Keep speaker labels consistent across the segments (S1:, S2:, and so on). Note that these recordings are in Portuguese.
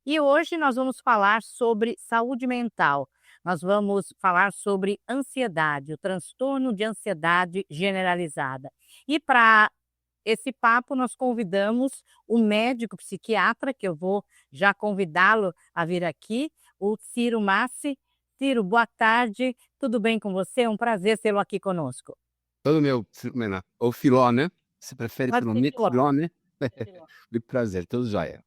S1: E hoje nós vamos falar sobre saúde mental. Nós vamos falar sobre ansiedade, o transtorno de ansiedade generalizada. E para esse papo nós convidamos o médico psiquiatra, que eu vou já convidá-lo a vir aqui, o Ciro Massi. Ciro, boa tarde, tudo bem com você? É um prazer tê-lo aqui conosco.
S2: Todo meu, Filomena, ou Filó, né? Você prefere
S1: Pode ser Filó.
S2: Filó, né?
S1: Filó.
S2: Muito prazer, tudo jóia.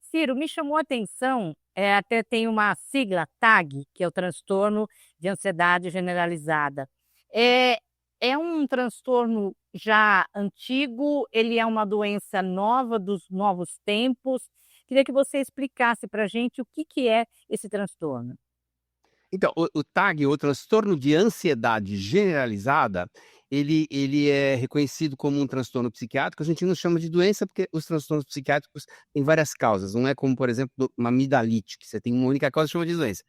S1: Ciro, me chamou a atenção, até tem uma sigla, TAG, que é o transtorno de ansiedade generalizada. É, é um transtorno já antigo, ele é uma doença nova dos novos tempos. Queria que você explicasse para a gente o que é esse transtorno.
S2: Então, o TAG, o transtorno de ansiedade generalizada, ele é reconhecido como um transtorno psiquiátrico. A gente não chama de doença porque os transtornos psiquiátricos têm várias causas. Não é como, por exemplo, uma amidalite, que você tem uma única causa e chama de doença.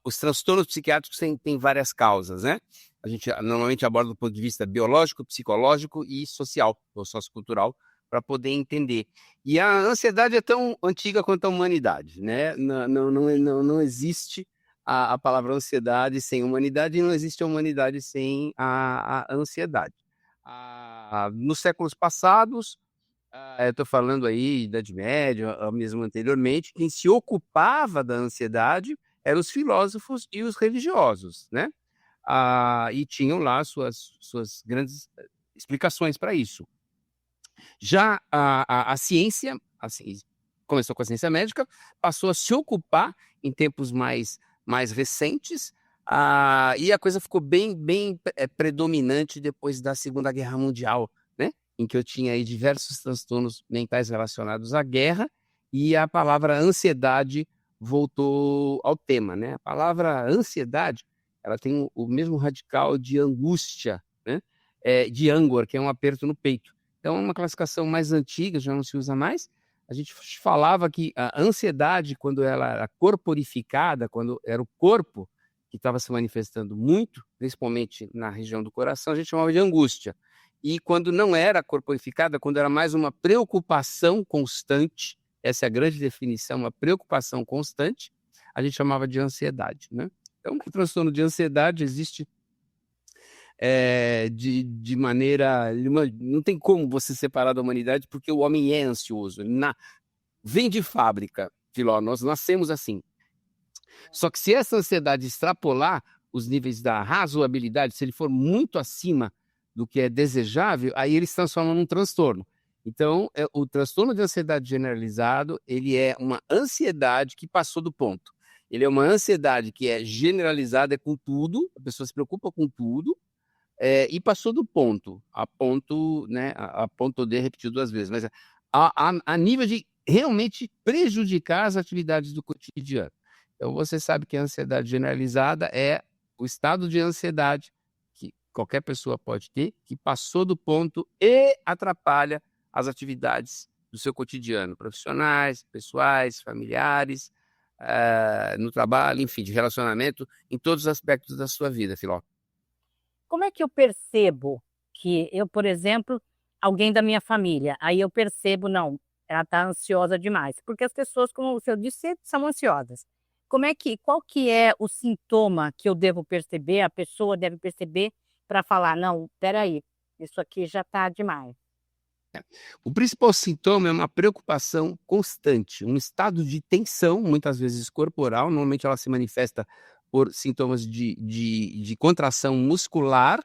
S2: Os transtornos psiquiátricos têm várias causas, né? A gente normalmente aborda do ponto de vista biológico, psicológico e social, ou sociocultural, para poder entender. E a ansiedade é tão antiga quanto a humanidade, né? Não existe a palavra ansiedade sem humanidade, e não existe a humanidade sem a ansiedade. Nos séculos passados, eu estou falando aí Idade Média, mesmo anteriormente, quem se ocupava da ansiedade eram os filósofos e os religiosos, né? E tinham lá suas grandes explicações para isso. Já a ciência, assim, começou com a ciência médica, passou a se ocupar em tempos mais recentes, e a coisa ficou bem predominante depois da Segunda Guerra Mundial, né? Em que eu tinha aí diversos transtornos mentais relacionados à guerra, e a palavra ansiedade voltou ao tema, né? A palavra ansiedade, ela tem o mesmo radical de angústia, né? De ânguor, que é um aperto no peito. Então, é uma classificação mais antiga, já não se usa mais. A gente falava que a ansiedade, quando ela era corporificada, quando era o corpo que estava se manifestando muito, principalmente na região do coração, a gente chamava de angústia. E quando não era corporificada, quando era mais uma preocupação constante, essa é a grande definição, uma preocupação constante, a gente chamava de ansiedade, né? Então, o transtorno de ansiedade existe de maneira. Não tem como você separar da humanidade, porque o homem é ansioso. Vem de fábrica, Filó, nós nascemos assim. Só que se essa ansiedade extrapolar os níveis da razoabilidade, se ele for muito acima do que é desejável, aí ele se transforma num transtorno. Então, o transtorno de ansiedade generalizado, ele é uma ansiedade que passou do ponto. Ele é uma ansiedade que é generalizada, é com tudo, a pessoa se preocupa com tudo, e passou do ponto, a ponto, né, a ponto de repetir 2 vezes, mas a nível de realmente prejudicar as atividades do cotidiano. Então você sabe que a ansiedade generalizada é o estado de ansiedade que qualquer pessoa pode ter, que passou do ponto e atrapalha as atividades do seu cotidiano, profissionais, pessoais, familiares, no trabalho, enfim, de relacionamento, em todos os aspectos da sua vida, Filó.
S1: Como é que eu percebo que eu, por exemplo, alguém da minha família, aí eu percebo, não, ela está ansiosa demais, porque as pessoas, como o senhor disse, são ansiosas. Qual que é o sintoma que eu devo perceber, a pessoa deve perceber para falar, não, espera aí, isso aqui já está demais.
S2: O principal sintoma é uma preocupação constante, um estado de tensão, muitas vezes corporal, normalmente ela se manifesta por sintomas de contração muscular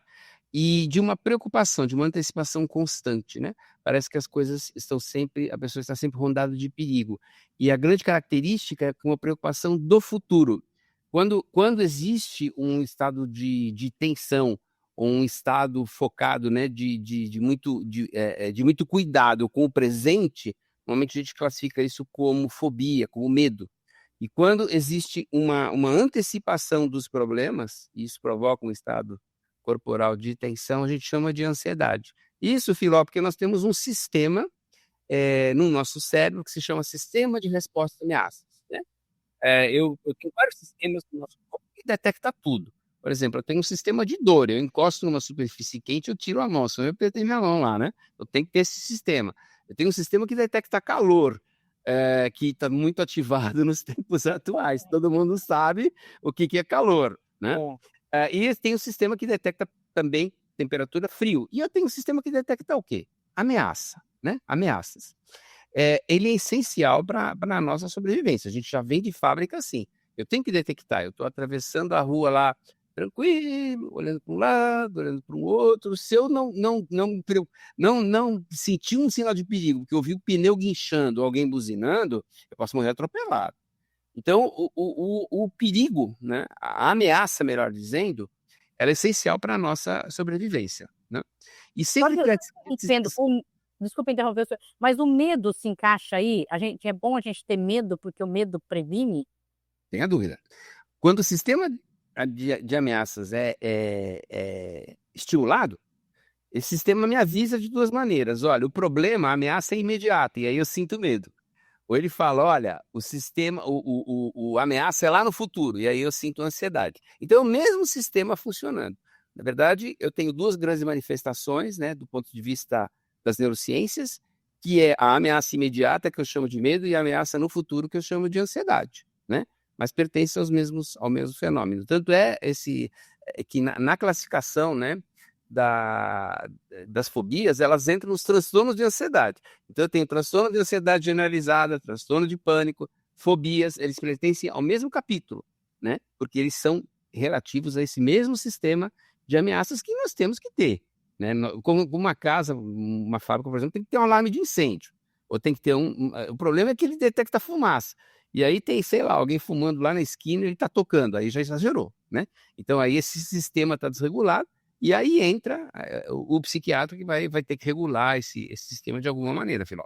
S2: e de uma preocupação, de uma antecipação constante, né? Parece que as coisas estão sempre, a pessoa está sempre rondada de perigo. E a grande característica é uma preocupação do futuro. Quando existe um estado de tensão, ou um estado focado, né, de muito cuidado com o presente, normalmente a gente classifica isso como fobia, como medo. E quando existe uma antecipação dos problemas, e isso provoca um estado corporal de tensão, a gente chama de ansiedade. Isso, Filó, porque nós temos um sistema no nosso cérebro que se chama sistema de resposta a ameaças, né? Eu tenho vários sistemas no nosso corpo que detecta tudo. Por exemplo, eu tenho um sistema de dor, eu encosto numa superfície quente, eu tiro a mão, senão eu apertei minha mão lá, né? Eu tenho que ter esse sistema. Eu tenho um sistema que detecta calor. que está muito ativado nos tempos atuais. Todo mundo sabe o que é calor, né? E tem um sistema que detecta também temperatura, frio. E eu tenho um sistema que detecta o quê? Ameaça, né? Ameaças. Ele é essencial para a nossa sobrevivência. A gente já vem de fábrica assim. Eu tenho que detectar. Eu estou atravessando a rua lá, tranquilo, olhando para um lado, olhando para o outro. Se eu não sentir um sinal de perigo, porque eu vi o pneu guinchando, alguém buzinando, eu posso morrer atropelado. Então, o perigo, né, a ameaça, melhor dizendo, ela é essencial para a nossa sobrevivência, né? E sempre
S1: Olha,
S2: que
S1: entendo, desculpa interromper o senhor, mas o medo se encaixa aí? É bom a gente ter medo, porque o medo previne?
S2: tenha dúvida. Quando o sistema de ameaças é estimulado, esse sistema me avisa de duas maneiras. Olha, o problema, a ameaça é imediata, e aí eu sinto medo. Ou ele fala, olha, o sistema, a ameaça é lá no futuro, e aí eu sinto ansiedade. Então, é o mesmo sistema funcionando. Na verdade, eu tenho duas grandes manifestações, né, do ponto de vista das neurociências, que é a ameaça imediata, que eu chamo de medo, e a ameaça no futuro, que eu chamo de ansiedade, né? Mas pertencem ao mesmo fenômeno. Tanto que na classificação, né, das fobias, elas entram nos transtornos de ansiedade. Então, eu tenho transtorno de ansiedade generalizada, transtorno de pânico, fobias, eles pertencem ao mesmo capítulo, né? Porque eles são relativos a esse mesmo sistema de ameaças que nós temos que ter, né? Como uma casa, uma fábrica, por exemplo, tem que ter um alarme de incêndio, ou tem que ter o problema é que ele detecta fumaça. E aí tem, sei lá, alguém fumando lá na esquina e ele está tocando, aí já exagerou, né? Então aí esse sistema está desregulado, e aí entra o psiquiatra que vai ter que regular esse sistema de alguma maneira, Filó.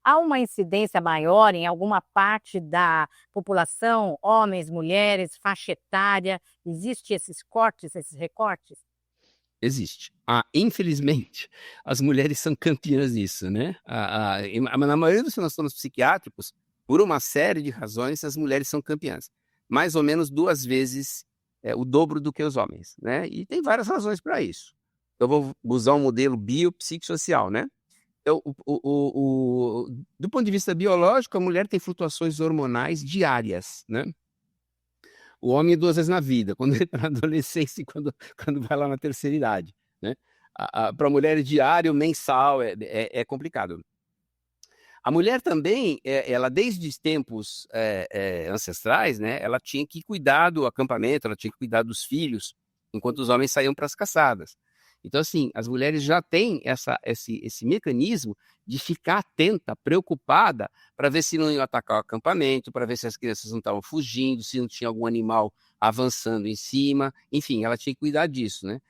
S1: Há uma incidência maior em alguma parte da população, homens, mulheres, faixa etária? Existe esses cortes, esses recortes?
S2: Existe. Infelizmente, as mulheres são campeãs nisso, né? Na maioria dos transtornos psiquiátricos, por uma série de razões, as mulheres são campeãs. Mais ou menos 2 vezes o dobro do que os homens, né? E tem várias razões para isso. Eu vou usar um modelo biopsicossocial, né? Então, do ponto de vista biológico, a mulher tem flutuações hormonais diárias, né? O homem 2 vezes na vida, quando ele está na adolescência e quando vai lá na terceira idade, né? Para a mulher é diário, mensal, é complicado. A mulher também, ela desde os tempos ancestrais, né? Ela tinha que cuidar do acampamento, ela tinha que cuidar dos filhos, enquanto os homens saíam para as caçadas. Então, assim, as mulheres já têm esse mecanismo de ficar atenta, preocupada, para ver se não iam atacar o acampamento, para ver se as crianças não estavam fugindo, se não tinha algum animal avançando em cima. Enfim, ela tinha que cuidar disso, né?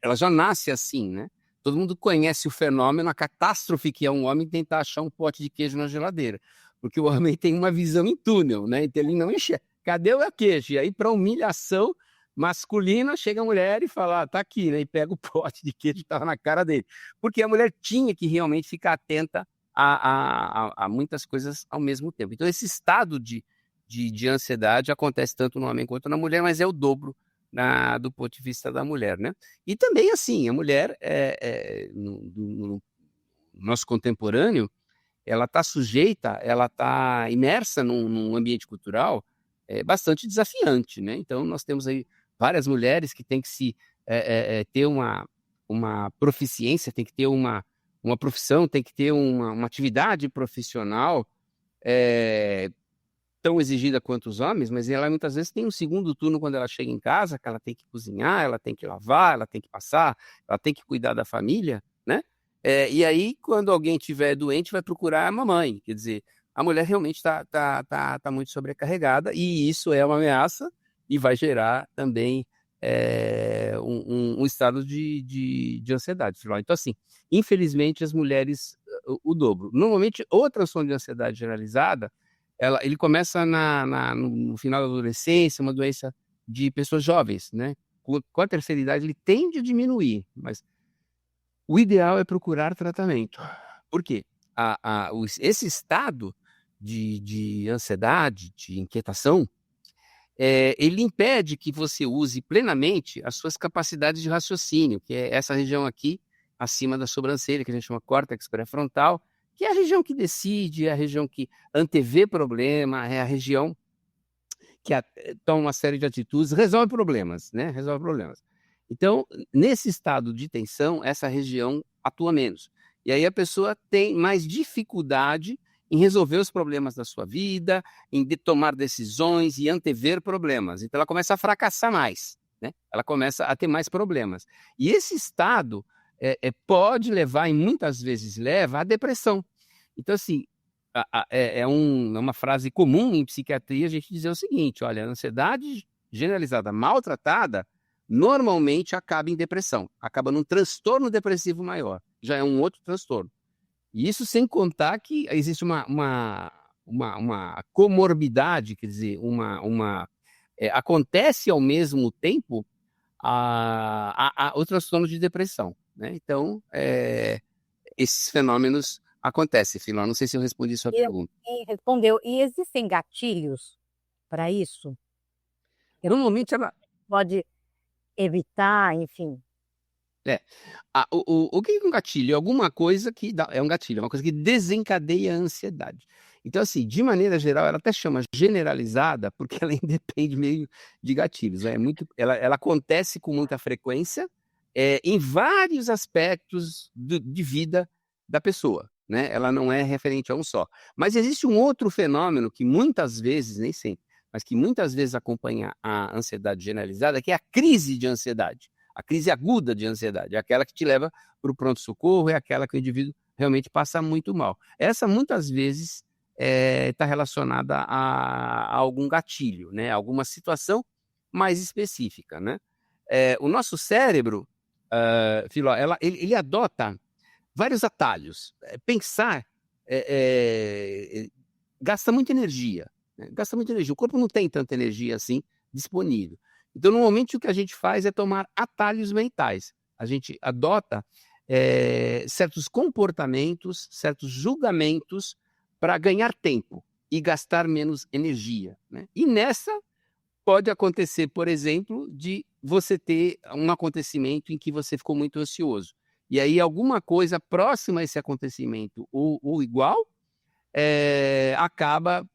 S2: Ela já nasce assim, né? Todo mundo conhece o fenômeno, a catástrofe que é um homem tentar achar um pote de queijo na geladeira. Porque o homem tem uma visão em túnel, né? Então ele não enxerga. Cadê o queijo? E aí, para humilhação masculina, chega a mulher e fala, tá aqui, né? E pega o pote de queijo que estava na cara dele. Porque a mulher tinha que realmente ficar atenta a muitas coisas ao mesmo tempo. Então, esse estado de ansiedade acontece tanto no homem quanto na mulher, mas é o dobro do ponto de vista da mulher, né? E também, assim, a mulher, no nosso contemporâneo, ela está sujeita, ela está imersa num ambiente cultural bastante desafiante, né? Então, nós temos aí várias mulheres que têm que ter uma proficiência, tem que ter uma profissão, tem que ter uma atividade profissional tão exigida quanto os homens, mas ela muitas vezes tem um segundo turno quando ela chega em casa, que ela tem que cozinhar, ela tem que lavar, ela tem que passar, ela tem que cuidar da família, né? E aí, quando alguém estiver doente, vai procurar a mamãe. Quer dizer, a mulher realmente está muito sobrecarregada, e isso é uma ameaça e vai gerar também um estado de ansiedade. Então, assim, infelizmente, as mulheres, o dobro. Normalmente, o transtorno de ansiedade generalizada, ele começa no final da adolescência, uma doença de pessoas jovens, né? Com a terceira idade, ele tende a diminuir, mas o ideal é procurar tratamento. Por quê? Esse estado de ansiedade, de inquietação, ele impede que você use plenamente as suas capacidades de raciocínio, que é essa região aqui, acima da sobrancelha, que a gente chama córtex pré-frontal, que é a região que decide, é a região que antevê problema, é a região que toma uma série de atitudes, resolve problemas, né? Resolve problemas. Então, nesse estado de tensão, essa região atua menos. E aí a pessoa tem mais dificuldade em resolver os problemas da sua vida, em tomar decisões e antever problemas. Então, ela começa a fracassar mais, né? Ela começa a ter mais problemas. E esse estado pode levar, e muitas vezes leva, à depressão. Então, assim, é uma frase comum em psiquiatria a gente dizer o seguinte: olha, a ansiedade generalizada maltratada normalmente acaba em depressão, acaba num transtorno depressivo maior, já é um outro transtorno. E isso sem contar que existe uma comorbidade, quer dizer, acontece ao mesmo tempo o transtorno de depressão, né? Então, esses fenômenos acontecem, Filó. Não sei se eu respondi sua pergunta.
S1: Respondeu. E existem gatilhos para isso?
S2: Normalmente ela
S1: Pode evitar, enfim.
S2: O que é um gatilho? É alguma coisa que é um gatilho, é uma coisa que desencadeia a ansiedade. Então, assim, de maneira geral, ela até chama generalizada, porque ela independe meio de gatilhos, né? Ela acontece com muita frequência, em vários aspectos de vida da pessoa, né? Ela não é referente a um só. Mas existe um outro fenômeno que muitas vezes, nem sempre, mas que muitas vezes acompanha a ansiedade generalizada, que é a crise de ansiedade. A crise aguda de ansiedade, é aquela que te leva para o pronto-socorro, é aquela que o indivíduo realmente passa muito mal. Essa, muitas vezes, está relacionada a algum gatilho, né? Alguma situação mais específica, né? O nosso cérebro, Filó, ele adota vários atalhos. Pensar gasta muita energia, né? Gasta muita energia. O corpo não tem tanta energia assim disponível. Então, normalmente, o que a gente faz é tomar atalhos mentais. A gente adota certos comportamentos, certos julgamentos para ganhar tempo e gastar menos energia, né? E nessa pode acontecer, por exemplo, de você ter um acontecimento em que você ficou muito ansioso. E aí alguma coisa próxima a esse acontecimento ou igual acaba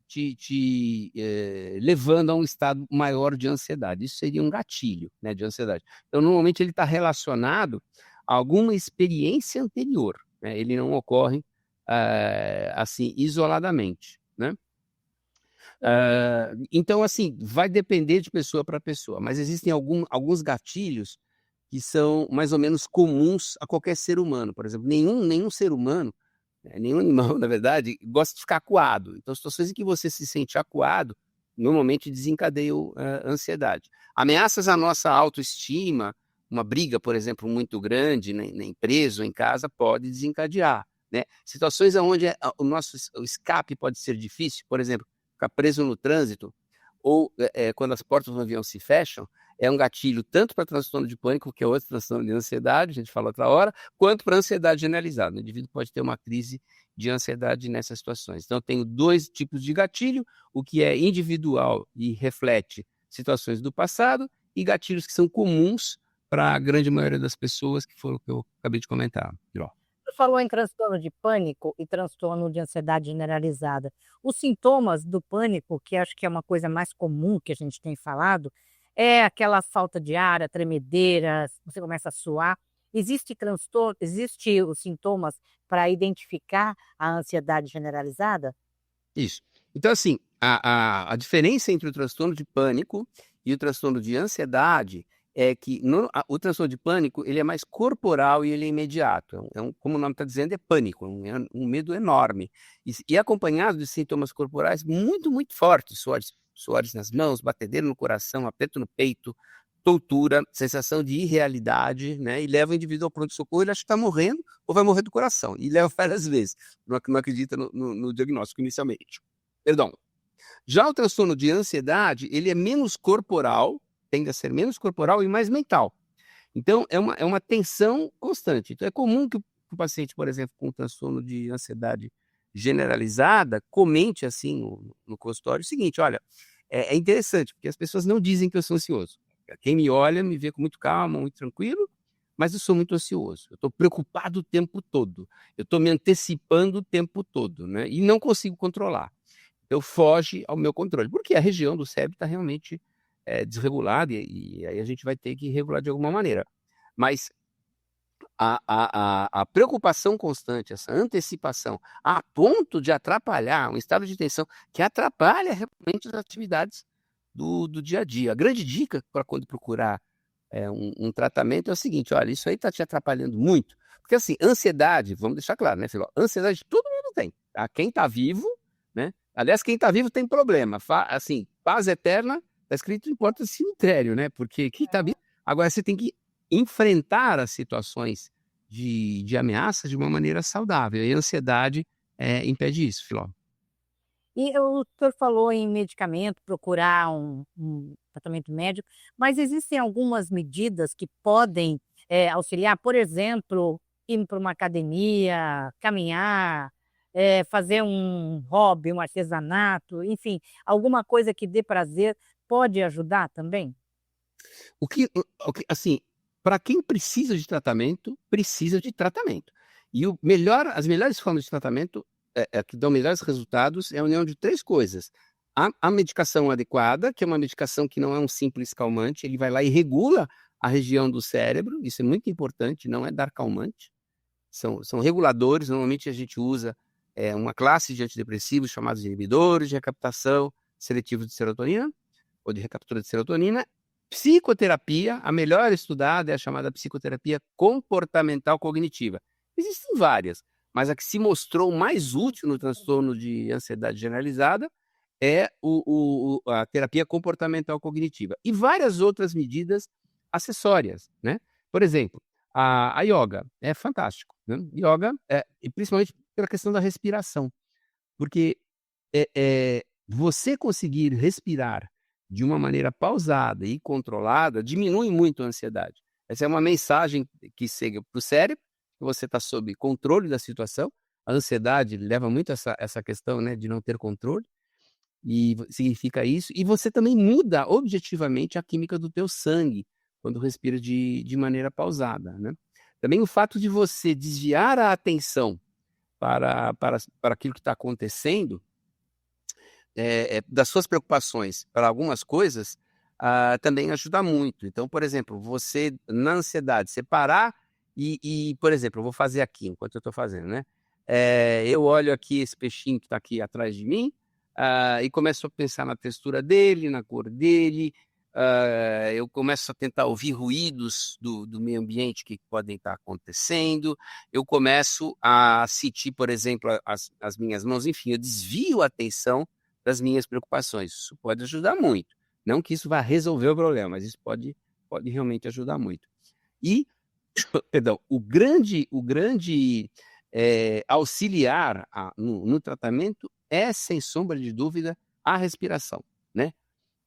S2: te levando a um estado maior de ansiedade. Isso seria um gatilho, né, de ansiedade. Então, normalmente, ele está relacionado a alguma experiência anterior, né? Ele não ocorre assim, isoladamente, né? Então, assim, vai depender de pessoa para pessoa, mas existem alguns gatilhos que são mais ou menos comuns a qualquer ser humano. Por exemplo, nenhum ser humano, nenhum animal, na verdade, gosta de ficar acuado. Então, situações em que você se sente acuado, normalmente desencadeiam a ansiedade. Ameaças à nossa autoestima, uma briga, por exemplo, muito grande na empresa ou em casa, pode desencadear, né? Situações onde o escape pode ser difícil, por exemplo, ficar preso no trânsito, ou quando as portas do avião se fecham, é um gatilho tanto para transtorno de pânico, que é outro transtorno de ansiedade, a gente fala outra hora, quanto para ansiedade generalizada. O indivíduo pode ter uma crise de ansiedade nessas situações. Então, eu tenho dois tipos de gatilho: o que é individual e reflete situações do passado, e gatilhos que são comuns para a grande maioria das pessoas, que foram o que eu acabei de comentar.
S1: Você falou em transtorno de pânico e transtorno de ansiedade generalizada. Os sintomas do pânico, que acho que é uma coisa mais comum que a gente tem falado, é aquela falta de ar, a tremedeira, você começa a suar. Existe os sintomas para identificar a ansiedade generalizada?
S2: Isso. Então, assim, a diferença entre o transtorno de pânico e o transtorno de ansiedade é que o transtorno de pânico, ele é mais corporal e ele é imediato. Como o nome está dizendo, é pânico, um medo enorme. E acompanhado de sintomas corporais muito, muito fortes: suores nas mãos, batedeira no coração, aperto no peito, tontura, sensação de irrealidade, né? E leva o indivíduo ao pronto-socorro, ele acha que está morrendo ou vai morrer do coração. E leva várias vezes, não acredita no diagnóstico inicialmente. Perdão. Já o transtorno de ansiedade, ele é menos corporal, tende a ser menos corporal e mais mental. Então, é uma tensão constante. Então, é comum que o paciente, por exemplo, com transtorno de ansiedade generalizada, comente assim no consultório o seguinte: olha, é interessante, porque as pessoas não dizem que eu sou ansioso. Quem me olha me vê com muito calma, muito tranquilo, mas eu sou muito ansioso, eu estou preocupado o tempo todo, eu estou me antecipando o tempo todo, né, e não consigo controlar. Então foge ao meu controle, porque a região do cérebro está realmente, desregulada e aí a gente vai ter que regular de alguma maneira. Mas a preocupação constante, essa antecipação, a ponto de atrapalhar, um estado de tensão que atrapalha realmente as atividades do dia a dia. A grande dica para quando procurar, um tratamento é o seguinte: "Olha, isso aí está te atrapalhando muito", porque assim, ansiedade, vamos deixar claro, né, Filó, ansiedade todo mundo tem, tá, quem está vivo, né, aliás, quem está vivo tem problema, assim, paz eterna, está escrito em porta de cemitério, né, porque quem está vivo agora você tem que enfrentar as situações de ameaça de uma maneira saudável, e a ansiedade, impede isso, Filó.
S1: E o senhor falou em medicamento, procurar um tratamento médico, mas existem algumas medidas que podem, auxiliar? Por exemplo, ir para uma academia, caminhar, fazer um hobby, um artesanato, enfim, alguma coisa que dê prazer pode ajudar também?
S2: O que assim, para quem precisa de tratamento. E o melhor as melhores formas de tratamento, que dão melhores resultados, é a união de 3 coisas: a medicação adequada, que é uma medicação que não é um simples calmante, ele vai lá e regula a região do cérebro, isso é muito importante, não é dar calmante, são reguladores, normalmente a gente usa, uma classe de antidepressivos chamados inibidores de recaptação seletivos de serotonina, ou de recaptura de serotonina. Psicoterapia, a melhor estudada é a chamada psicoterapia comportamental cognitiva. Existem várias, mas a que se mostrou mais útil no transtorno de ansiedade generalizada é a terapia comportamental cognitiva. E várias outras medidas acessórias, né. Por exemplo, a ioga é fantástico, né. Ioga, e principalmente pela questão da respiração, porque você conseguir respirar de uma maneira pausada e controlada diminui muito a ansiedade. Essa é uma mensagem que chega para o cérebro, que você está sob controle da situação. A ansiedade leva muito essa questão, né, de não ter controle, e significa isso. E você também muda objetivamente a química do teu sangue, quando respira de maneira pausada, né. Também o fato de você desviar a atenção para aquilo que está acontecendo, das suas preocupações para algumas coisas, também ajuda muito. Então, por exemplo, você na ansiedade, você parar por exemplo, eu vou fazer aqui, enquanto eu estou fazendo, né, eu olho aqui esse peixinho que está aqui atrás de mim, e começo a pensar na textura dele, na cor dele, eu começo a tentar ouvir ruídos do meio ambiente que podem estar acontecendo, eu começo a sentir, por exemplo, as minhas mãos, enfim, eu desvio a atenção das minhas preocupações. Isso pode ajudar muito. Não que isso vá resolver o problema, mas isso pode realmente ajudar muito. E, perdão, o grande, auxiliar no tratamento é, sem sombra de dúvida, a respiração, né.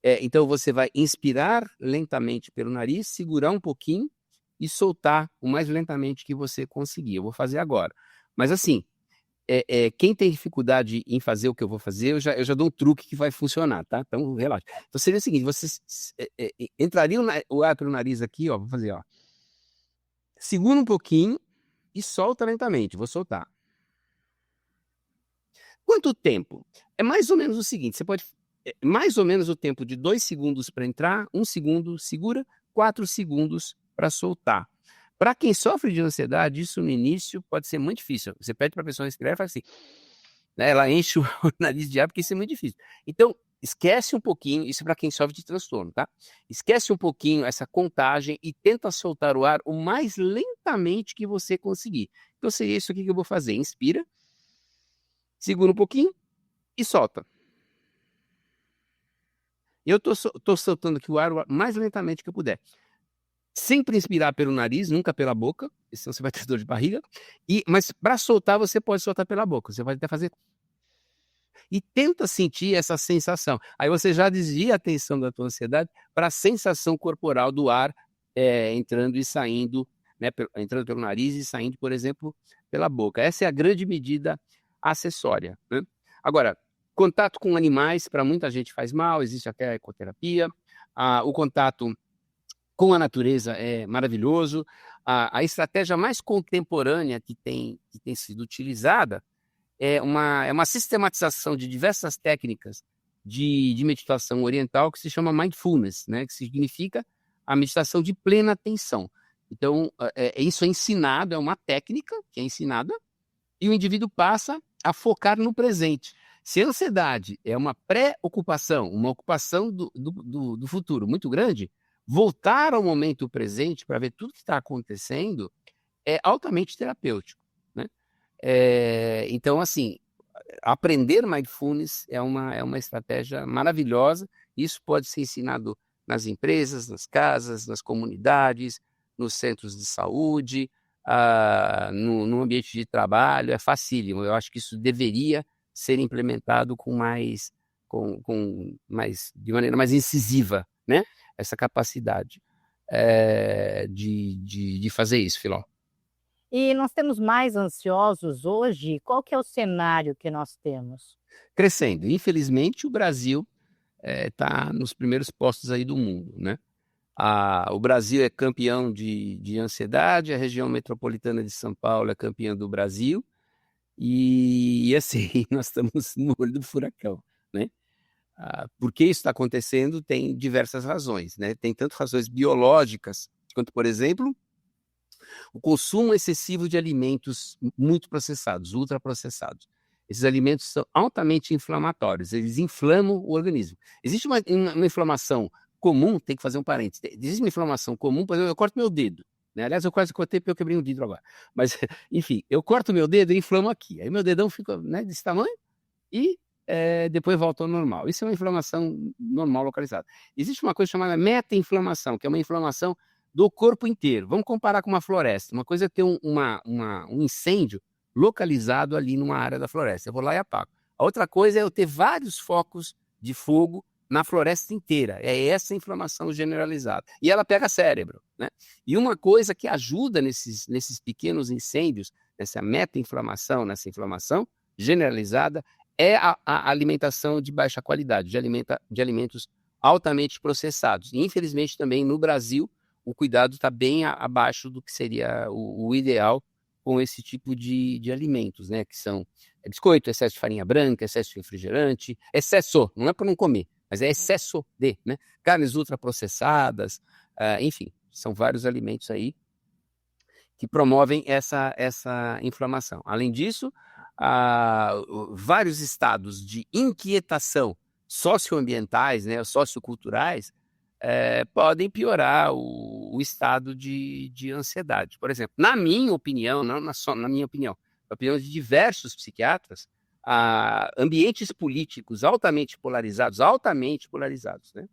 S2: Então você vai inspirar lentamente pelo nariz, segurar um pouquinho e soltar o mais lentamente que você conseguir. Eu vou fazer agora. Mas assim, quem tem dificuldade em fazer o que eu vou fazer, eu já dou um truque que vai funcionar, tá, então relaxa. Então seria o seguinte, você entraria o ar pelo nariz aqui, ó, vou fazer, ó. Segura um pouquinho e solta lentamente, vou soltar. Quanto tempo? É mais ou menos o seguinte, você pode mais ou menos o tempo de 2 segundos para entrar, 1 segundo segura, 4 segundos para soltar. Para quem sofre de ansiedade, isso no início pode ser muito difícil. Você pede para a pessoa respirar e faz assim, né, ela enche o nariz de ar, porque isso é muito difícil. Então, esquece um pouquinho, isso para quem sofre de transtorno, tá. Esquece um pouquinho essa contagem e tenta soltar o ar o mais lentamente que você conseguir. Então seria isso aqui que eu vou fazer, inspira, segura um pouquinho e solta. Eu tô soltando aqui o ar mais lentamente que eu puder. Sempre inspirar pelo nariz, nunca pela boca, senão você vai ter dor de barriga. Mas para soltar, você pode soltar pela boca, você pode até fazer e tenta sentir essa sensação. Aí você já desvia a atenção da tua ansiedade para a sensação corporal do ar, entrando e saindo, né, entrando pelo nariz e saindo, por exemplo, pela boca. Essa é a grande medida acessória, né. Agora, contato com animais para muita gente faz mal, existe até a ecoterapia, o contato com a natureza é maravilhoso, a estratégia mais contemporânea que tem sido utilizada é uma sistematização de diversas técnicas de meditação oriental que se chama mindfulness, né? Que significa a meditação de plena atenção. Então, isso é ensinado, é uma técnica que é ensinada, e o indivíduo passa a focar no presente. Se a ansiedade é uma pré-ocupação, uma ocupação do futuro muito grande, voltar ao momento presente para ver tudo que está acontecendo é altamente terapêutico, né? Então, assim, aprender mindfulness é uma estratégia maravilhosa. Isso pode ser ensinado nas empresas, nas casas, nas comunidades, nos centros de saúde, no ambiente de trabalho. É facílimo. Eu acho que isso deveria ser implementado de maneira mais incisiva, né? Essa capacidade de fazer isso, Filó.
S1: E nós temos mais ansiosos hoje? Qual que é o cenário que nós temos?
S2: Crescendo. Infelizmente, o Brasil está nos primeiros postos aí do mundo, né? O Brasil é campeão de ansiedade, a região metropolitana de São Paulo é campeã do Brasil, e assim, nós estamos no olho do furacão, né? Por que isso está acontecendo? Tem diversas razões, né? Tem tanto razões biológicas, quanto, por exemplo, o consumo excessivo de alimentos muito processados, ultraprocessados. Esses alimentos são altamente inflamatórios, eles inflamam o organismo. Existe uma inflamação comum, tem que fazer um parênteses, existe uma inflamação comum, por exemplo, eu corto meu dedo, né? Aliás, eu quase cortei porque eu quebrei um dedo agora. Mas, enfim, eu corto meu dedo e inflamo aqui. Aí meu dedão fica, né, desse tamanho e depois volta ao normal. Isso é uma inflamação normal localizada. Existe uma coisa chamada meta-inflamação, que é uma inflamação do corpo inteiro. Vamos comparar com uma floresta. Uma coisa é ter um incêndio localizado ali numa área da floresta. Eu vou lá e apago. A outra coisa é eu ter vários focos de fogo na floresta inteira. É essa inflamação generalizada. E ela pega cérebro, né? E uma coisa que ajuda nesses pequenos incêndios, nessa meta-inflamação, nessa inflamação generalizada, é a alimentação de baixa qualidade, de alimentos altamente processados. E, infelizmente, também no Brasil, o cuidado está bem abaixo do que seria o ideal com esse tipo de alimentos, né? Que são biscoito, excesso de farinha branca, excesso de refrigerante, excesso, não é para não comer, mas é excesso de, né? Carnes ultraprocessadas, enfim, são vários alimentos aí que promovem essa inflamação. Além disso, vários estados de inquietação socioambientais, né, socioculturais, podem piorar o estado de ansiedade. Por exemplo, na minha opinião, não só na minha opinião, na opinião de diversos psiquiatras, ambientes políticos altamente polarizados, né,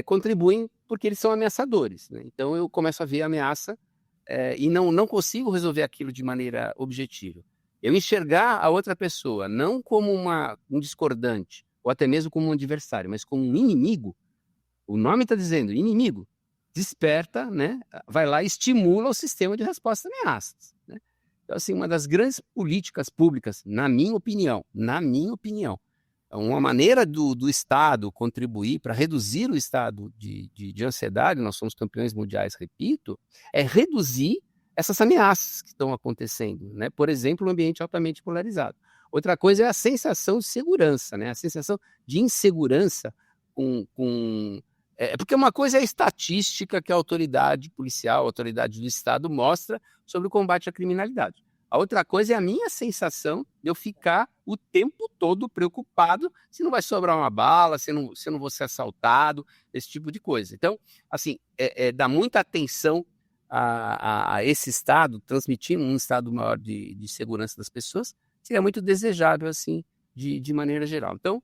S2: contribuem porque eles são ameaçadores, né? Então eu começo a ver ameaça e não consigo resolver aquilo de maneira objetiva. Eu enxergar a outra pessoa não como um discordante, ou até mesmo como um adversário, mas como um inimigo. O nome está dizendo inimigo, desperta, né? Vai lá e estimula o sistema de resposta a ameaças, né? Então, assim, uma das grandes políticas públicas, na minha opinião, uma maneira do Estado contribuir para reduzir o estado de ansiedade, nós somos campeões mundiais, repito, é reduzir essas ameaças que estão acontecendo, né? Por exemplo, um ambiente altamente polarizado. Outra coisa é a sensação de segurança, né? A sensação de insegurança porque uma coisa é a estatística que a autoridade policial, a autoridade do Estado mostra sobre o combate à criminalidade. A outra coisa é a minha sensação de eu ficar o tempo todo preocupado se não vai sobrar uma bala, se eu não vou ser assaltado, esse tipo de coisa. Então, assim, dá muita atenção a esse estado, transmitindo um estado maior de segurança das pessoas, seria muito desejável, assim, de maneira geral. Então,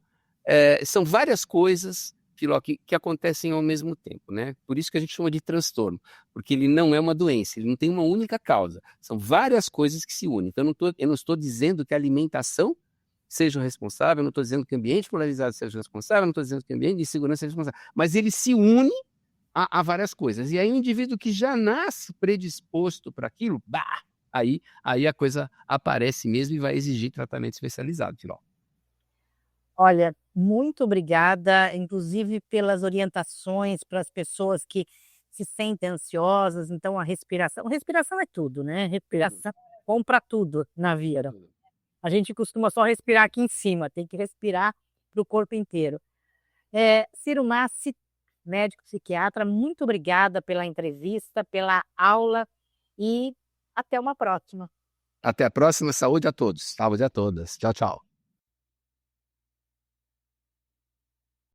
S2: são várias coisas, Filó, que acontecem ao mesmo tempo, né? Por isso que a gente chama de transtorno, porque ele não é uma doença, ele não tem uma única causa. São várias coisas que se unem. Então, eu não estou dizendo que a alimentação seja responsável, eu não estou dizendo que o ambiente polarizado seja responsável, eu não estou dizendo que o ambiente de segurança seja responsável, mas ele se une a várias coisas. E aí o indivíduo que já nasce predisposto para aquilo, aí a coisa aparece mesmo e vai exigir tratamento especializado, Filó.
S1: Olha, muito obrigada, inclusive pelas orientações para as pessoas que se sentem ansiosas, então a respiração é tudo, né, respiração é bom para tudo na vida. A gente costuma só respirar aqui em cima, tem que respirar para o corpo inteiro. Ciro Massi, médico psiquiatra, muito obrigada pela entrevista, pela aula e até uma próxima.
S2: Até a próxima. Saúde a todos. Saúde a todas. Tchau, tchau.